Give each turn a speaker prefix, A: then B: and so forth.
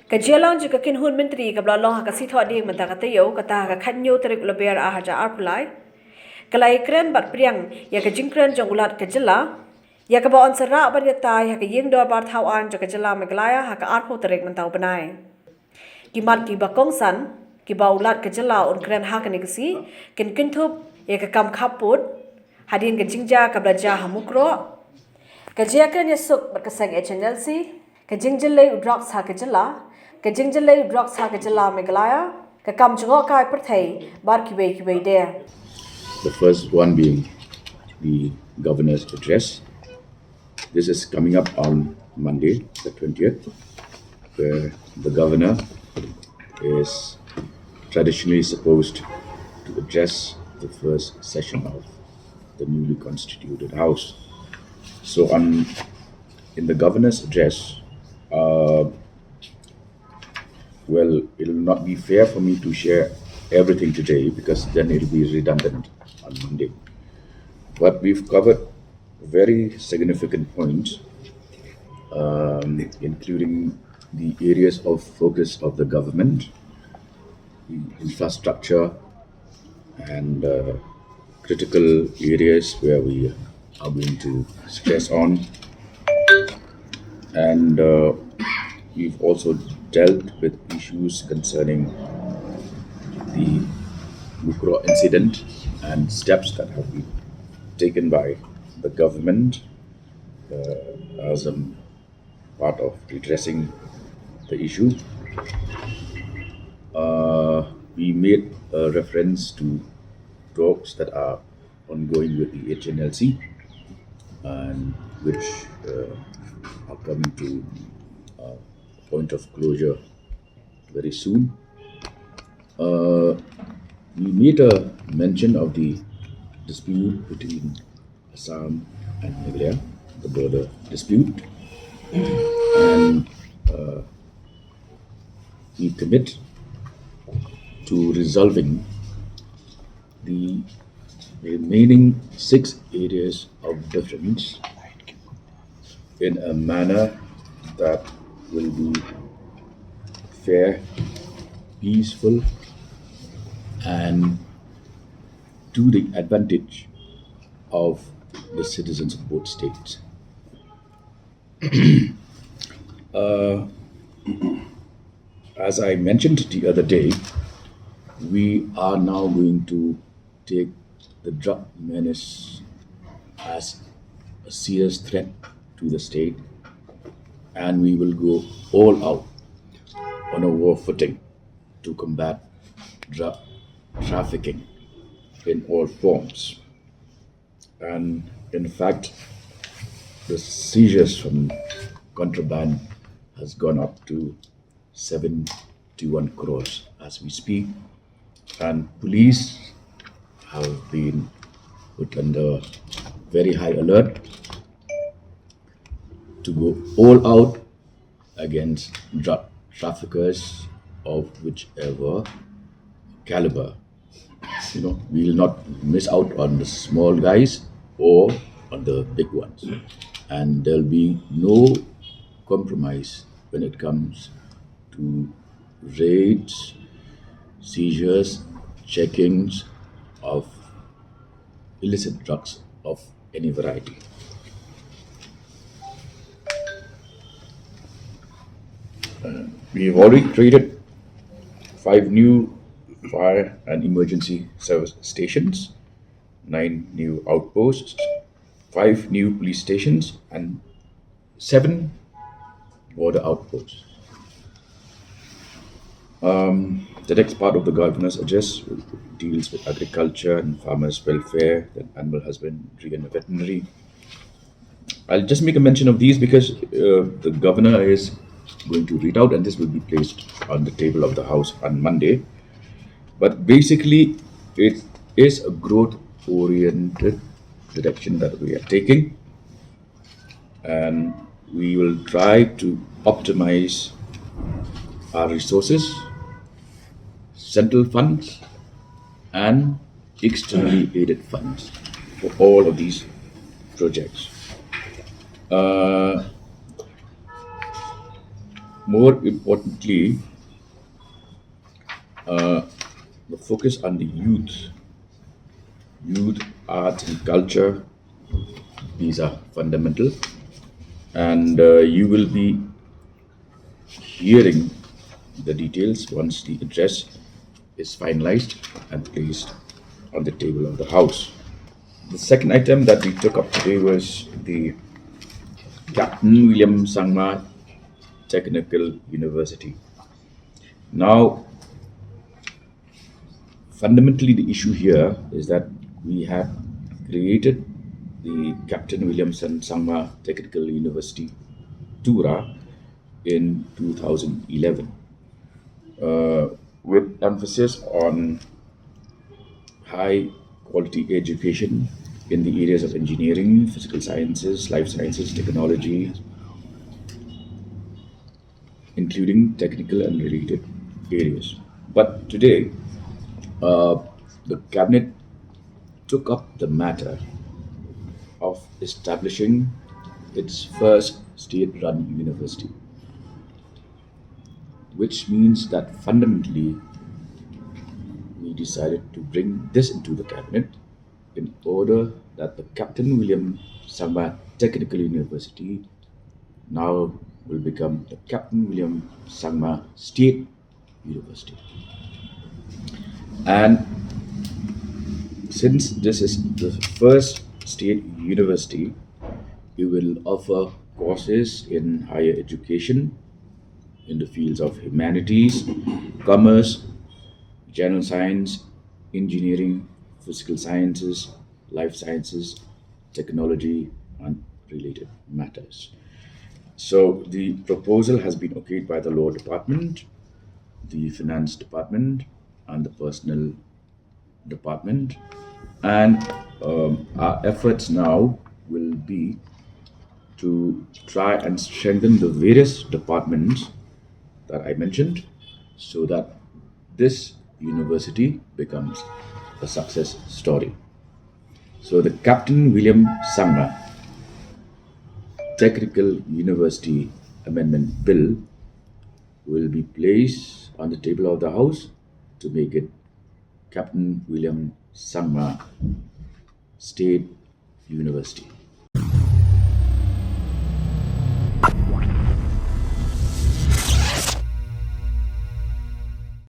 A: Kajialang juga Kynhun Myntri kabla ha kasi thwa ding menta kata yo kata ka khanyo terik leber ahaja arpulai. Kalai kren bat Pdiang ya ka Jingkren jong ulat ka jela ya ka baon serak bat ya tai ha ka Iing Dorbar Thawain jong ka jela meglaya ha ka arpo terik mentau benai. Kimat ki bakong san ki ba ulat ka jela un kren ha ka negasi kin kintup ya ka kam khaput hadin ka jingja kabla ja ha mukro. Kajiakan ya suk bat ka sang HNLC ka jingjele udrak sa ka jela ka jingjele udrak sa ka jela meglaya ka kam jngok kai perthai bar ki be there.
B: The first one being the governor's address. This is coming up on Monday, the 20th, where the governor is traditionally supposed to address the first session of the newly constituted House. So in the governor's address, well, it'll not be fair for me to share everything today because then it'll be redundant on Monday. But we've covered very significant points, including the areas of focus of the government, the infrastructure, and critical areas where we are going to stress on. And we've also dealt with issues concerning the Mukro incident and steps that have been taken by the government as a part of redressing the issue. We made a reference to talks that are ongoing with the HNLC and which are coming to a point of closure very soon. We made a mention of the dispute between Assam and Meghalaya, the border dispute, and we commit to resolving the remaining 6 areas of difference in a manner that will be fair, peaceful, and to the advantage of the citizens of both states. As I mentioned the other day, we are now going to take the drug menace as a serious threat to the state, and we will go all out on a war footing to combat drug trafficking in all forms. And in fact, the seizures from contraband has gone up to 71 crores as we speak, and police have been put under very high alert to go all out against drug traffickers of whichever caliber. We will not miss out on the small guys or on the big ones, and there'll be no compromise when it comes to raids, seizures, checkings of illicit drugs of any variety. We've already created 5 new fire and emergency service stations, 9 new outposts, 5 new police stations, and 7 border outposts. The next part of the governor's address deals with agriculture and farmers' welfare, then animal husbandry and veterinary. I'll just make a mention of these because the governor is going to read out, and this will be placed on the table of the House on Monday. But basically, it is a growth-oriented direction that we are taking, and we will try to optimize our resources, central funds, and externally aided funds for all of these projects. more importantly, the focus on the youth, arts and culture, these are fundamental. And you will be hearing the details once the address is finalized and placed on the table of the House. The second item that we took up today was the Captain William Sangma Technical University. Now, fundamentally, the issue here is that we have created the Captain Williamson Sangma Technical University, Tura, in 2011, with emphasis on high quality education in the areas of engineering, physical sciences, life sciences, technology, including technical and related areas. But today, the cabinet took up the matter of establishing its first state-run university, which means that fundamentally we decided to bring this into the cabinet in order that the Captain William Sangma Technical University now will become the Captain William Sangma State University. And since this is the first state university, it will offer courses in higher education in the fields of humanities, commerce, general science, engineering, physical sciences, life sciences, technology, and related matters. So the proposal has been okayed by the Law Department, the Finance Department, and the Personnel Department. And our efforts now will be to try and strengthen the various departments that I mentioned so that this university becomes a success story. So the Captain William Sangma Technical University Amendment Bill will be placed on the table of the House to make it Captain William Sangma State University.